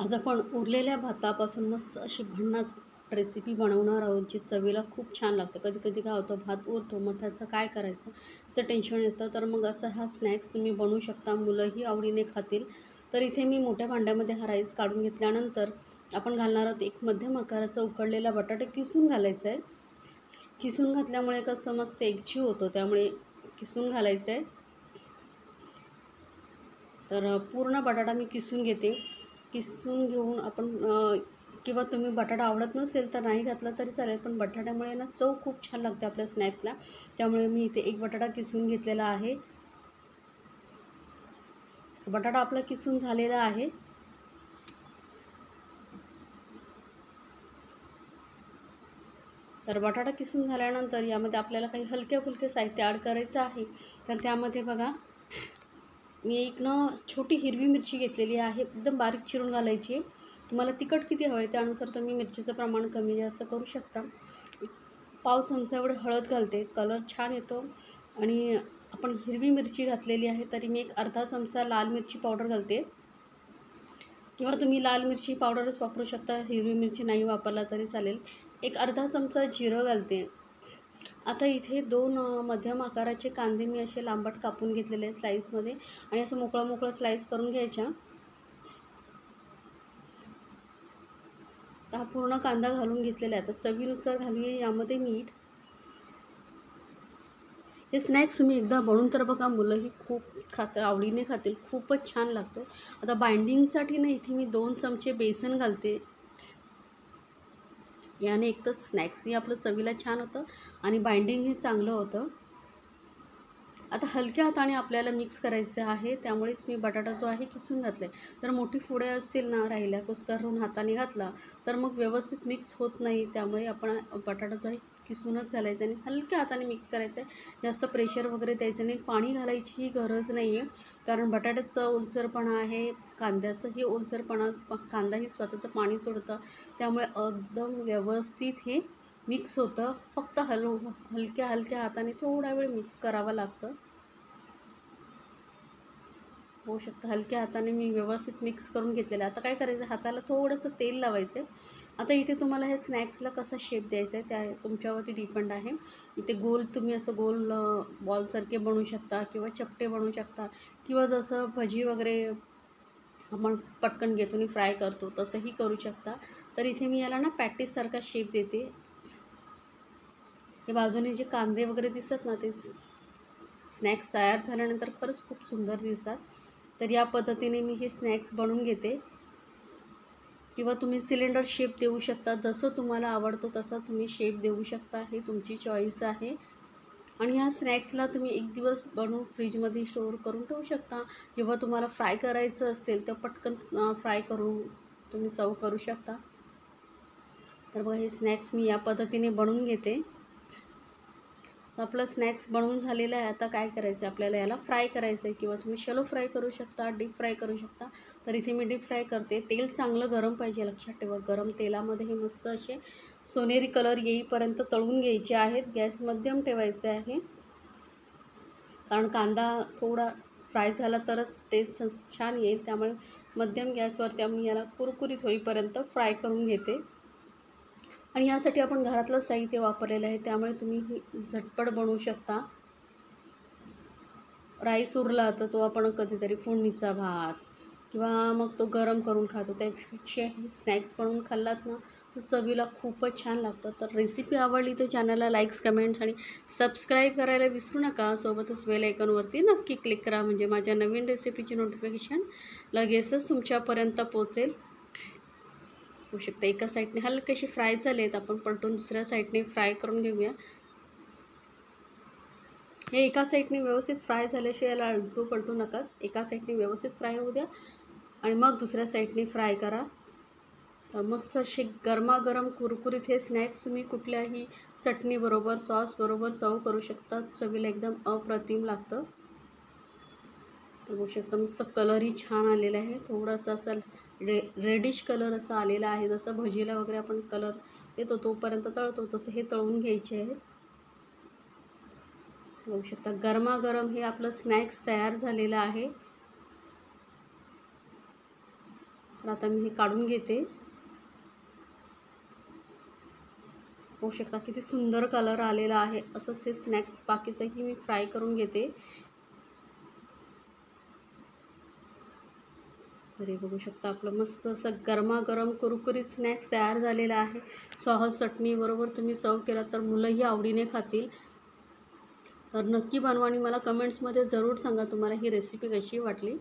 आज आपण उरलेल्या भातापासून मस्त अशी भन्नाट रेसिपी बनवणार आहोत, जी चवीला खूप छान लागते. कधी-कधी काय होतं, भात उरतो, मग त्याचं काय करायचं याचं टेन्शन येतं. तर मग असा हा स्नॅक्स तुम्ही बनवू शकता, मुलंही आवडीने खातील. तर इथे मी मोठ्या भांड्यामध्ये हा राईस काढून घेतल्यानंतर आपण घालणार आहोत एक मध्यम आकाराचा उकडलेला बटाटा किसून घालायचा आहे. किसून घातल्यामुळे कसं मस्त एकजीव होतो, त्यामुळे किसून घालायचं आहे. तर पूर्ण बटाटा मी किसून घेते. किसून घेऊन आपण किंवा तुम्ही बटाटा आवडत नसेल तर नाही घातला तरी चालेल, पण बटाट्यामुळे ना चव खूप छान लागते आपल्या स्नॅक्सला. त्यामुळे मी इथे एक बटाटा किसून घेतलेला आहे. बटाटा आपला किसून झालेला आहे. तर बटाटा किसून झाल्यानंतर यामध्ये आपल्याला काही हलके-फुलके साहित्य ॲड करायचं आहे. तर त्यामध्ये बघा, मी एक ना छोटी हिरवी मिरची घेतलेली आहे, एकदम बारीक चिरून घालायची आहे. तुम्हाला तिखट किती हवं आहे त्यानुसार तुम्ही मिरचीचं प्रमाण कमी जास्त करू शकता. पाव चमचा एवढं हळद घालते, कलर छान येतो. आणि आपण हिरवी मिरची घातलेली आहे, तरी मी एक अर्धा चमचा लाल मिरची पावडर घालते, किंवा तुम्ही लाल मिरची पावडरच वापरू शकता, हिरवी मिरची नाही वापरला तरी चालेल. एक अर्धा चमचा जिरं घालते. आता इथे दोन मध्यम आकाराचे कांदे मी असे लांबट कापून घेतलेले आहेत स्लाईसमध्ये, आणि असं मोकळं स्लाईस करून घ्यायच्या. तर हा पूर्ण कांदा घालून घेतलेला आहे. आता चवीनुसार घालूया यामध्ये मीठ. हे स्नॅक्स तुम्ही एकदा बनवून तर बघा, मुलंही खूप आवडीने खातील, खूपच छान लागतो. आता बाइंडिंगसाठी ना इथे मी 2 चमचे बेसन घालते. याने एक तर स्नॅक्सही आपलं चवीला छान होतं आणि बाइंडिंगही चांगलं होतं. आता हलक्या हाताने आपल्याला मिक्स करायचं आहे, त्यामुळेच मी बटाटा जो आहे किसून घातला आहे. जर मोठी फोडे असतील ना राहिल्या, कुस्करून हाताने घातला तर मग व्यवस्थित मिक्स होत नाही. त्यामुळे आपण बटाटा जो आहे किसूनच घालायचा आणि हलक्या हाताने मिक्स करायचं आहे. जास्त प्रेशर वगैरे द्यायचं नाही, पाणी घालायचीही गरज नाही आहे, कारण बटाट्याचं ओलसरपणा आहे, कांद्याचंही ओलसरपणा, कांदाही स्वतःचं पाणी सोडतं. त्यामुळे एकदम व्यवस्थित हे मिक्स होतं. फक्त हलक्या हाताने थोडा वेळ मिक्स करावं लागतं. होऊ शकतं हलक्या हाताने मी व्यवस्थित मिक्स करून घेतलेलं आहे. आता काय करायचं, हाताला थोडंसं तेल लावायचं आहे. आता इथे तुम्हाला हे स्नॅक्सला कसा शेप द्यायचा आहे त्या तुमच्यावरती डिपेंड आहे. इथे गोल तुम्ही असं गोल बॉलसारखे बनवू शकता, किंवा चपटे बनवू शकता, किंवा जसं भजी वगैरे आपण पटकन घेतो आणि फ्राय करतो तसंही करू शकता. तर इथे मी याला ना पॅटीससारखा शेप देते. हे बाजूने जे कांदे वगैरे दिसतात ना, ते स्नॅक्स तयार झाल्यानंतर खरंच खूप सुंदर दिसतात. तर या पद्धतीने मी हे स्नॅक्स बनवून घेते, किंवा तुम्ही सिलेंडर शेप देऊ शकता. जसं तुम्हाला आवडतो तसा तुम्ही शेप देऊ शकता, हे तुमची चॉईस आहे. आणि ह्या स्नॅक्सला तुम्ही एक दिवस बनवून फ्रीजमध्ये स्टोअर करून ठेवू शकता. जेव्हा तुम्हाला फ्राय करायचं असेल तर पटकन फ्राय करून तुम्ही सर्व करू शकता. तर बघा, हे स्नॅक्स मी या पद्धतीने बनवून घेते. आपलं स्नॅक्स बनवून झालेलं आहे. आता काय करायचं आहे, आपल्याला याला फ्राय करायचं आहे, किंवा तुम्ही शॅलो फ्राय करू शकता, डीप फ्राय करू शकता. तर इथे मी डीप फ्राय करते. तेल चांगलं गरम पाहिजे, लक्षात ठेवा. गरम तेलामध्ये हे मस्त असे सोनेरी कलर येईपर्यंत तळून घ्यायचे आहेत. गॅस मध्यम ठेवायचे आहे, कारण कांदा थोडा फ्राय झाला तरच टेस्ट छान येईल. त्यामुळे मध्यम गॅसवरती मी याला कुरकुरीत होईपर्यंत फ्राय करून घेते. आणि यासाठी आपण घरातलं साहित्य वापरलेलं आहे, त्यामुळे तुम्ही ही झटपट बनवू शकता. राईस उरला तर तो आपण कधीतरी फोडणीचा भात, किंवा मग तो गरम करून खातो. त्यापेक्षा हे स्नॅक्स बनवून खाल्लात ना, तर चवीला खूपच छान लागतं. तर रेसिपी आवडली तर चॅनलला लाईक्स, कमेंट्स आणि सबस्क्राईब करायला विसरू नका. सोबतच बेल आयकॉनवरती नक्की क्लिक करा, म्हणजे माझ्या नवीन रेसिपीची नोटिफिकेशन लगेचच तुमच्यापर्यंत पोहोचेल. होऊ शकतं एका साईडने हलकेसे फ्राय झालेत, आपण पलटून दुसऱ्या साईडने फ्राय करून घेऊया. हे एका साईडने व्यवस्थित फ्राय झाल्याशिवाय याला उलटू पलटू नका. एका साईडने व्यवस्थित फ्राय होऊ द्या आणि मग दुसऱ्या साईडने फ्राय करा. तर मस्त असे गरमागरम कुरकुरीत हे स्नॅक्स तुम्ही कुठल्याही चटणीबरोबर, सॉसबरोबर सर्व करू शकता. चवीला एकदम अप्रतिम लागतं. तर बघू शकता मस्त कलरही छान आलेला आहे. थोडासा असा रेडिश कलर असा आलेला आहे. जसं भजीला वगैरे आपण कलर येतो तोपर्यंत तळतो, तसं हे तळून घ्यायचे आहे. बघू शकता गरमागरम हे आपलं स्नॅक्स तयार झालेलं आहे. तर आता मी हे काढून घेते. होऊ शकता किती सुंदर कलर आलेला आहे. असंच हे स्नॅक्स बाकीचंही मी फ्राय करून घेते. तर हे बघू शकता आपलं मस्त असं गरमागरम कुरकुरीत स्नॅक्स तयार झालेला आहे. सॉस चटणीबरोबर तुम्ही सर्व केला तर मुलंही आवडीने खातील. तर नक्की बनवा आणि मला कमेंट्समध्ये जरूर सांगा तुम्हाला ही रेसिपी कशी वाटली.